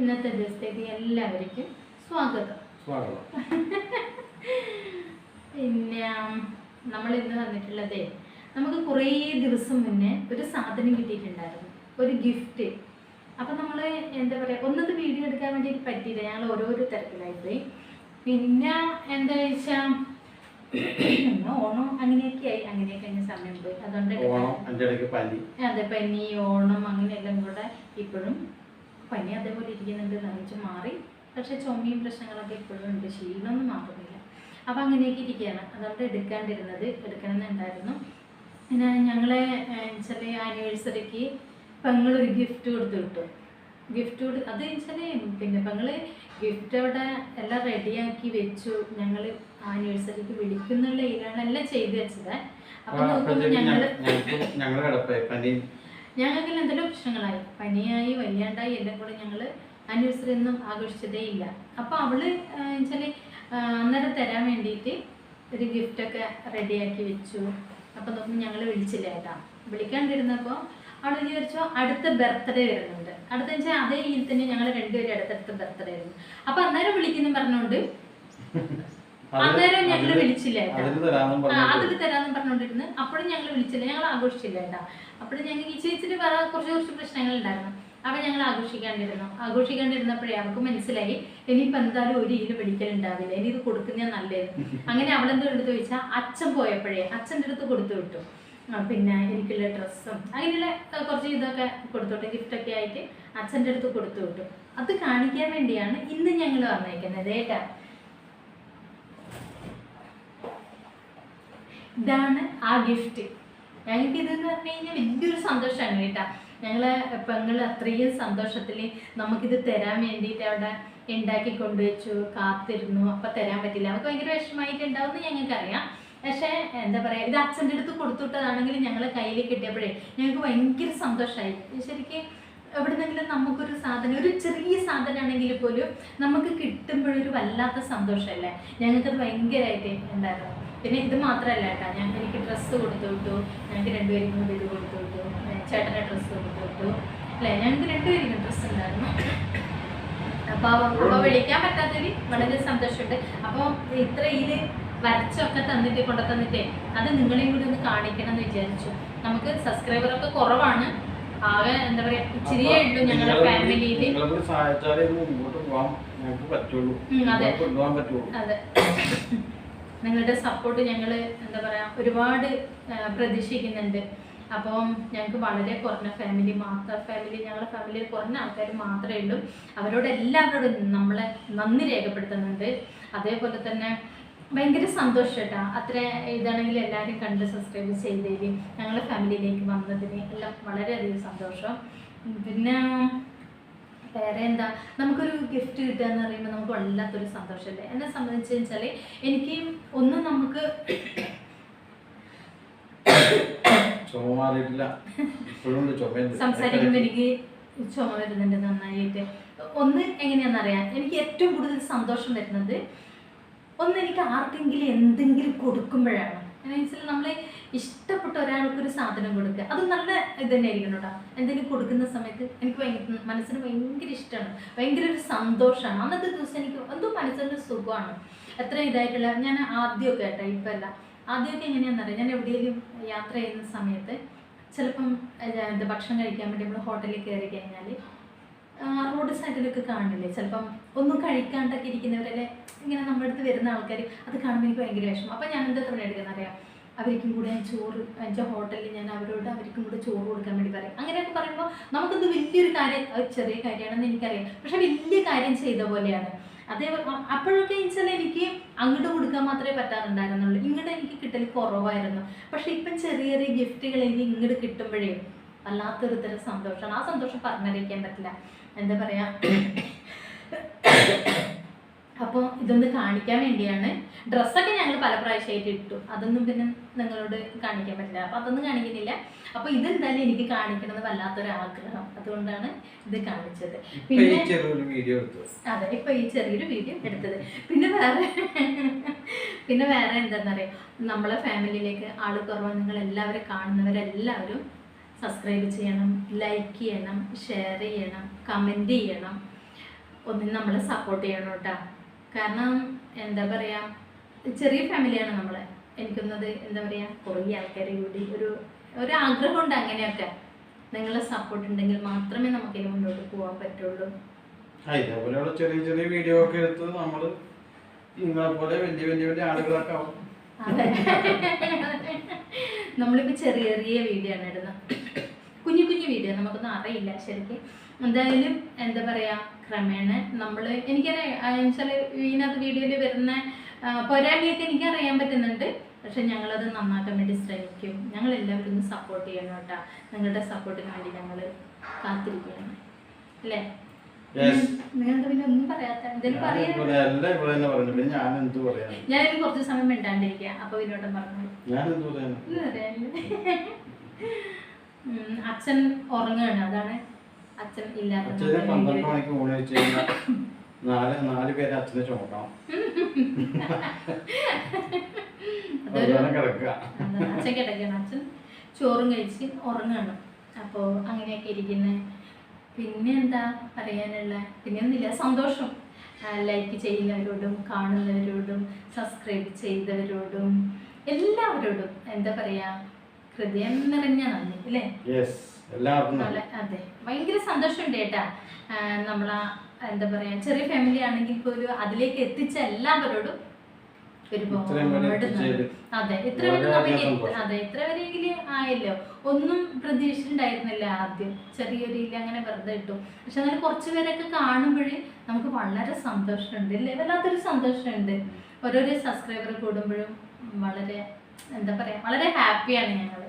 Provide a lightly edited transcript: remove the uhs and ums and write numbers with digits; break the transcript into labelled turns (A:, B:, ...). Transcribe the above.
A: ഇന്നത്തെ ദിവസത്തേക്ക് എല്ലാവർക്കും സ്വാഗതം. പിന്നെ നമ്മൾ ഇന്ന് വന്നിട്ടുള്ളത്, നമുക്ക് കുറേ ദിവസം മുന്നേ ഒരു സാധനം കിട്ടിയിട്ടുണ്ടായിരുന്നു, ഒരു ഗിഫ്റ്റ്. അപ്പം നമ്മൾ എന്താ പറയുക, ഒന്നത് വീഡിയോ എടുക്കാൻ വേണ്ടിയിട്ട് പറ്റിയില്ല, ഞങ്ങൾ ഓരോരോ തിരക്കിലായിപ്പോയി. പിന്നെ എന്താ വെച്ചാൽ ഓണം അങ്ങനെയൊക്കെ കഴിഞ്ഞ സമയം പോയി. അതുകൊണ്ട് അതെ, പനി, ഓണം അങ്ങനെയെല്ലാം കൂടെ ഇപ്പോഴും പനി അതേപോലെ ഇരിക്കുന്നുണ്ട്, നനച്ച് മാറി. പക്ഷെ ചുമയും പ്രശ്നങ്ങളൊക്കെ ഇപ്പോഴും ഉണ്ട്, ക്ഷീണമൊന്നും മാറുന്നില്ല. അപ്പം അങ്ങനെയൊക്കെ ഇരിക്കുകയാണ്. അതുകൊണ്ട് എടുക്കണമെന്നുണ്ടായിരുന്നു. പിന്നെ ഞങ്ങളെ ചെറിയ ആനിവേഴ്സറിക്ക് പെങ്ങളൊരു ഗിഫ്റ്റ് കൊടുത്തു. അത് വെച്ചാൽ പിന്നെ പെങ്ങള് ഗിഫ്റ്റ് അവിടെ എല്ലാം റെഡിയാക്കി വെച്ചു. ഞങ്ങൾ ആനിവേഴ്സറിക്ക് വിളിക്കുന്നുള്ള ഇതിലാണ് എല്ലാം ചെയ്തു വെച്ചത്. അപ്പൊ നോക്കുമ്പോൾ ഞങ്ങൾക്ക് എന്തെങ്കിലും പ്രശ്നങ്ങളായി, പനിയായി, വയ്യാണ്ടായി, എല്ലാം കൂടെ ഞങ്ങൾ ആനിവേഴ്സറി ഒന്നും ആഘോഷിച്ചതേ ഇല്ല. അപ്പോൾ അവള് വെച്ചാല് അന്നേരം തരാൻ വേണ്ടിയിട്ട് ഒരു ഗിഫ്റ്റൊക്കെ റെഡിയാക്കി വെച്ചു. അപ്പം നോക്കുമ്പോൾ ഞങ്ങൾ വിളിച്ചില്ല കേട്ടാ. വിളിക്കാണ്ടിരുന്നപ്പോൾ അവൾ വിചാരിച്ചു അടുത്ത ബർത്ത്ഡേ വരുന്നുണ്ട്. അടുത്ത വെച്ചാൽ അതേ ഇതിൽ തന്നെ ഞങ്ങൾ രണ്ടുപേരും അടുത്തടുത്ത ബർത്ത്ഡേ ആയിരുന്നു. അപ്പം അന്നേരം വിളിക്കുന്നു പറഞ്ഞുകൊണ്ട് അന്നേരം ഞങ്ങൾ വിളിച്ചില്ല കേട്ടാ. അതിൽ തരാമെന്ന് പറഞ്ഞുകൊണ്ടിരുന്നു. അപ്പോഴും ഞങ്ങൾ വിളിച്ചില്ല, ഞങ്ങൾ ആഘോഷിച്ചില്ല കേട്ടാ. അപ്പോഴും ഞങ്ങൾക്ക് ഈ ചേച്ചിട്ട് വേറെ കുറച്ച് പ്രശ്നങ്ങൾ ഉണ്ടായിരുന്നു. അപ്പം ഞങ്ങൾ ആഘോഷിക്കാണ്ടിരുന്നപ്പോഴേ അവർക്ക് മനസ്സിലായി ഇനിയിപ്പോൾ എന്തായാലും ഒരു ഇതിൽ പിടിക്കലുണ്ടാവില്ല, ഇനി ഇത് കൊടുക്കുന്നതാണ് നല്ലത്. അങ്ങനെ അവളെന്തോ എടുത്ത് ചോദിച്ചാൽ അച്ഛൻ പോയപ്പോഴേ അച്ഛൻ്റെ അടുത്ത് കൊടുത്തു വിട്ടു. പിന്നെ എനിക്കുള്ള ഡ്രസ്സും അങ്ങനെയുള്ള കുറച്ച് ഇതൊക്കെ കൊടുത്തോട്ടെ, ഗിഫ്റ്റൊക്കെ ആയിട്ട് അച്ഛൻ്റെ അടുത്ത് കൊടുത്തു വിട്ടു. അത് കാണിക്കാൻ വേണ്ടിയാണ് ഇന്ന് ഞങ്ങൾ വന്നേക്കുന്നത് കേട്ടാ. ഇതാണ് ആ ഗിഫ്റ്റ്. ഞങ്ങൾക്ക് ഇതെന്ന് പറഞ്ഞു കഴിഞ്ഞാൽ വലിയൊരു സന്തോഷമാണ് കേട്ടാ. ഞങ്ങളെ പെങ്ങൾ അത്രയും സന്തോഷത്തിൽ നമുക്കിത് തരാൻ വേണ്ടിയിട്ട് അവിടെ ഉണ്ടാക്കി കൊണ്ടുവച്ചു, കാത്തിരുന്നു. അപ്പം തരാൻ പറ്റില്ല, അവർക്ക് ഭയങ്കര വിഷമമായിട്ടുണ്ടാവുമെന്ന് ഞങ്ങൾക്കറിയാം. പക്ഷേ എന്താ പറയുക, ഇത് അച്ഛൻ്റെ അടുത്ത് കൊടുത്തുവിട്ടതാണെങ്കിലും ഞങ്ങളെ കയ്യിൽ കിട്ടിയപ്പോഴേ ഞങ്ങൾക്ക് ഭയങ്കര സന്തോഷമായി. ശരിക്കും എവിടുന്നെങ്കിലും നമുക്കൊരു സാധനം, ഒരു ചെറിയ സാധനമാണെങ്കിൽ പോലും നമുക്ക് കിട്ടുമ്പോഴൊരു വല്ലാത്ത സന്തോഷമല്ലേ. ഞങ്ങൾക്കത് ഭയങ്കരമായിട്ട് ഉണ്ടായിരുന്നു. പിന്നെ ഇത് മാത്രമല്ല കേട്ടോ, എനിക്ക് ഡ്രസ്സ് കൊടുത്തു വിട്ടു, ഞങ്ങൾക്ക് രണ്ടുപേരും കൂടി ഇത് കൊടുത്തു വിട്ടു, ചേട്ടൻ്റെ ഡ്രസ്സ് കൊടുത്തു വിട്ടു അല്ലേ. ഞങ്ങൾക്ക് രണ്ടുപേരും ഡ്രസ്സ് ഉണ്ടായിരുന്നു. അപ്പോൾ വിളിക്കാൻ പറ്റാത്തൊരു വളരെ സന്തോഷമുണ്ട്. അപ്പോൾ ഇത്ര ഇതിൽ വരച്ചൊക്കെ കൊണ്ടു തന്നിട്ടേ അത് നിങ്ങളെയും കൂടി ഒന്ന് കാണിക്കണം എന്ന് വിചാരിച്ചു. നമുക്ക് സബ്സ്ക്രൈബറൊക്കെ കുറവാണ്, ആകെ എന്താ പറയാ ഇച്ചിരിയേ ഉള്ളൂ ഞങ്ങളുടെ ഫാമിലിയിൽ. അതെ, നിങ്ങളുടെ സപ്പോർട്ട് ഞങ്ങൾ എന്താ പറയാ ഒരുപാട് പ്രതീക്ഷിക്കുന്നുണ്ട്. അപ്പം ഞങ്ങൾക്ക് വളരെ കുറഞ്ഞ ഫാമിലി, ഞങ്ങളുടെ ഫാമിലിയിൽ കുറഞ്ഞ ആൾക്കാർ മാത്രമേ ഉള്ളൂ. അവരോട് എല്ലാവരോടും നമ്മളെ നന്ദി രേഖപ്പെടുത്തുന്നുണ്ട്. അതേപോലെ തന്നെ ഭയങ്കര സന്തോഷം കേട്ടോ. അത്ര ഇതാണെങ്കിൽ എല്ലാവരും കണ്ട് സബ്സ്ക്രൈബ് ചെയ്തതിന്, ഞങ്ങളുടെ ഫാമിലിയിലേക്ക് വന്നതിന് എല്ലാം വളരെയധികം സന്തോഷം. പിന്നെ വേറെ എന്താ, നമുക്കൊരു ഗിഫ്റ്റ് കിട്ടുക എന്ന് പറയുമ്പോൾ നമുക്ക് വല്ലാത്തൊരു സന്തോഷമല്ലേ. എന്നെ സംബന്ധിച്ച് വെച്ചാൽ എനിക്ക് ഒന്ന് നമുക്ക് സംസാരിക്കുമ്പോൾ എനിക്ക് ചുമ വരുന്നുണ്ട് നന്നായിട്ട്. ഒന്ന് എങ്ങനെയാണെന്നറിയാം, എനിക്ക് ഏറ്റവും കൂടുതൽ സന്തോഷം വരുന്നത് ഒന്ന് എനിക്ക് ആർക്കെങ്കിലും എന്തെങ്കിലും കൊടുക്കുമ്പോഴാണ്. എന്ന് വെച്ചാൽ നമ്മൾ ഇഷ്ടപ്പെട്ട ഒരാൾക്കൊരു സാധനം കൊടുക്കുക, അത് നല്ല ഇത് തന്നെ ആയിരിക്കണം കേട്ടോ. എന്തെങ്കിലും കൊടുക്കുന്ന സമയത്ത് എനിക്ക് മനസ്സിന് ഭയങ്കര ഇഷ്ടമാണ്, ഭയങ്കര ഒരു സന്തോഷമാണ്. അന്നത്തെ ദിവസം എനിക്ക് എന്തോ മനസ്സിൻ്റെ സുഖമാണ്. എത്ര ഇതായിട്ടുള്ള ഞാൻ ആദ്യമൊക്കെ കേട്ടോ, ഇപ്പം അല്ല, ആദ്യമൊക്കെ എങ്ങനെയാണെന്നറിയാം, ഞാൻ എവിടെയെങ്കിലും യാത്ര ചെയ്യുന്ന സമയത്ത് ചിലപ്പം എന്താ ഭക്ഷണം കഴിക്കാൻ വേണ്ടി നമ്മൾ ഹോട്ടലിൽ കയറി കഴിഞ്ഞാൽ റോഡ് സൈഡിലൊക്കെ കാണില്ലേ, ചിലപ്പം ഒന്നും കഴിക്കാണ്ടൊക്കെ ഇരിക്കുന്നവരല്ലേ ഇങ്ങനെ നമ്മുടെ അടുത്ത് വരുന്ന ആൾക്കാർ, അത് കാണുമ്പോൾ എനിക്ക് ഭയങ്കര വിഷമം. അപ്പം ഞാൻ എന്താ തവണ എടുക്കുന്നറിയാം, അവർക്കും കൂടെ ഞാൻ ചോറ്, എൻ്റെ ഹോട്ടലിൽ ഞാൻ അവർക്കും കൂടെ ചോറ് കൊടുക്കാൻ വേണ്ടി പറയും. അങ്ങനെയൊക്കെ പറയുമ്പോൾ നമുക്കത് വലിയൊരു കാര്യം, ചെറിയ കാര്യമാണെന്ന് എനിക്കറിയാം, പക്ഷെ വലിയ കാര്യം ചെയ്ത പോലെയാണ്. അതേപോലെ അപ്പോഴൊക്കെ വെച്ചാൽ എനിക്ക് അങ്ങോട്ട് കൊടുക്കാൻ മാത്രമേ പറ്റാറുണ്ടായിരുന്നുള്ളൂ, ഇങ്ങോട്ട് എനിക്ക് കിട്ടൽ കുറവായിരുന്നു. പക്ഷെ ഇപ്പം ചെറിയ ചെറിയ ഗിഫ്റ്റുകൾ എനിക്ക് ഇങ്ങോട്ട് കിട്ടുമ്പോഴേ വല്ലാത്തൊരു തരം സന്തോഷമാണ്. ആ സന്തോഷം പറഞ്ഞറിയിക്കാൻ പറ്റില്ല. എന്താ പറയുക, അപ്പോൾ ഇതൊന്ന് കാണിക്കാൻ വേണ്ടിയാണ്. ഡ്രസ്സൊക്കെ ഞങ്ങൾ പല പ്രാവശ്യമായിട്ട് ഇട്ടു, അതൊന്നും പിന്നെ നിങ്ങളോട് കാണിക്കാൻ പറ്റില്ല, അപ്പോൾ അതൊന്നും കാണിക്കുന്നില്ല. അപ്പോൾ ഇതെന്തായാലും എനിക്ക് കാണിക്കണമെന്ന് വല്ലാത്തൊരാഗ്രഹം, അതുകൊണ്ടാണ് ഇത് കാണിച്ചത്. പിന്നെ അതെ, ഇപ്പോൾ ഈ ചെറിയൊരു വീഡിയോ എടുത്തത്. പിന്നെ വേറെ എന്താണെന്നറിയാം, നമ്മളെ ഫാമിലിയിലേക്ക് ആൾ കുറവാണ്. നിങ്ങളെല്ലാവരും കാണുന്നവരെല്ലാവരും സബ്സ്ക്രൈബ് ചെയ്യണം, ലൈക്ക് ചെയ്യണം, ഷെയർ ചെയ്യണം, കമൻറ്റ് ചെയ്യണം. ഒന്നിനും നമ്മളെ സപ്പോർട്ട് ചെയ്യണം കേട്ടോ. കാരണം എന്താ പറയുക, ചെറിയ ഫാമിലിയാണ് നമ്മളെ. എനിക്കൊന്നത് എന്താ പറയുക, കുറേ ആൾക്കാരെ കൂടി ഒരു ആഗ്രഹമുണ്ട്. അങ്ങനെയൊക്കെ നിങ്ങളെ സപ്പോർട്ട് ഉണ്ടെങ്കിൽ മാത്രമേ നമുക്കിനി മുന്നോട്ട് പോകാൻ പറ്റുള്ളൂ.
B: ഇതേപോലെയുള്ള ചെറിയ ചെറിയ വീഡിയോ ഒക്കെ എടുത്ത് നമ്മൾ നിങ്ങളെ പോലെ വലിയ വലിയ വലിയ ആളുകളൊക്കെ ആവും.
A: അതെ, നമ്മളിപ്പോൾ ചെറിയ ചെറിയ വീഡിയോ ആണ് ഇടുന്നത്, കുഞ്ഞു കുഞ്ഞു വീഡിയോ, നമുക്കൊന്നും അറിയില്ല ശരിക്കും. എന്തായാലും എന്താ പറയുക, ക്രമേണ നമ്മൾ എനിക്കറിയാം വെച്ചാൽ ഇതിനകത്ത് വീഡിയോയിൽ വരുന്ന പോരായ്മയൊക്കെ എനിക്കറിയാൻ പറ്റുന്നുണ്ട്. പക്ഷെ ഞങ്ങളത് നന്നാക്കാൻ വേണ്ടി ശ്രമിക്കും. ഞങ്ങളെല്ലാവരും ഒന്ന് സപ്പോർട്ട് ചെയ്യണം കേട്ടോ. നിങ്ങളുടെ സപ്പോർട്ടിന് വേണ്ടി ഞങ്ങൾ കാത്തിരിക്കുകയാണ് അല്ലേ? നിങ്ങളുടെ പിന്നെ ഒന്നും പറയാത്ത എന്തെങ്കിലും ഞാനിനി കുറച്ച് സമയം മിണ്ടാണ്ടിരിക്കുക. അപ്പൊ വിനോദം പറഞ്ഞു അച്ഛൻ ഉറങ്ങുകയാണ്, അതാണ് അച്ഛൻ ഇല്ലാത്ത അച്ഛൻ കിടക്കുകയാണ്. അച്ഛൻ ചോറും കഴിച്ച് ഉറങ്ങുകയാണ്. അപ്പോൾ അങ്ങനെയൊക്കെ ഇരിക്കുന്നത്. പിന്നെ എന്താ പറയാനുള്ള, പിന്നെ ഒന്നുമില്ല, സന്തോഷം. ലൈക്ക് ചെയ്യുന്നവരോടും കാണുന്നവരോടും സബ്സ്ക്രൈബ് ചെയ്തവരോടും എല്ലാവരോടും എന്താ പറയാ, ഹൃദയം നിറഞ്ഞ നന്ദി അല്ലേ? അതെ, ഭയങ്കര സന്തോഷമുണ്ട് ചേട്ടാ. നമ്മളാ എന്താ പറയാ, ചെറിയ ഫാമിലി ആണെങ്കിൽ പോലും അതിലേക്ക് എത്തിച്ച എല്ലാവരോടും ഒരുപാട് അതെ. ഇത്ര വരെയെങ്കിലും ആയല്ലോ. ഒന്നും പ്രതീക്ഷിച്ചിട്ടുണ്ടായിരുന്നില്ല ആദ്യം, ചെറിയൊരു അങ്ങനെ വെറുതെ ഇട്ടു. പക്ഷെ അങ്ങനെ കുറച്ച് പേരൊക്കെ കാണുമ്പോഴേ നമുക്ക് വളരെ സന്തോഷമുണ്ട് അല്ലേ? വല്ലാത്തൊരു സന്തോഷമുണ്ട്. ഓരോരോ സബ്സ്ക്രൈബർ കൂടുമ്പോഴും വളരെ എന്താ പറയാ, വളരെ ഹാപ്പിയാണ് ഞങ്ങൾ.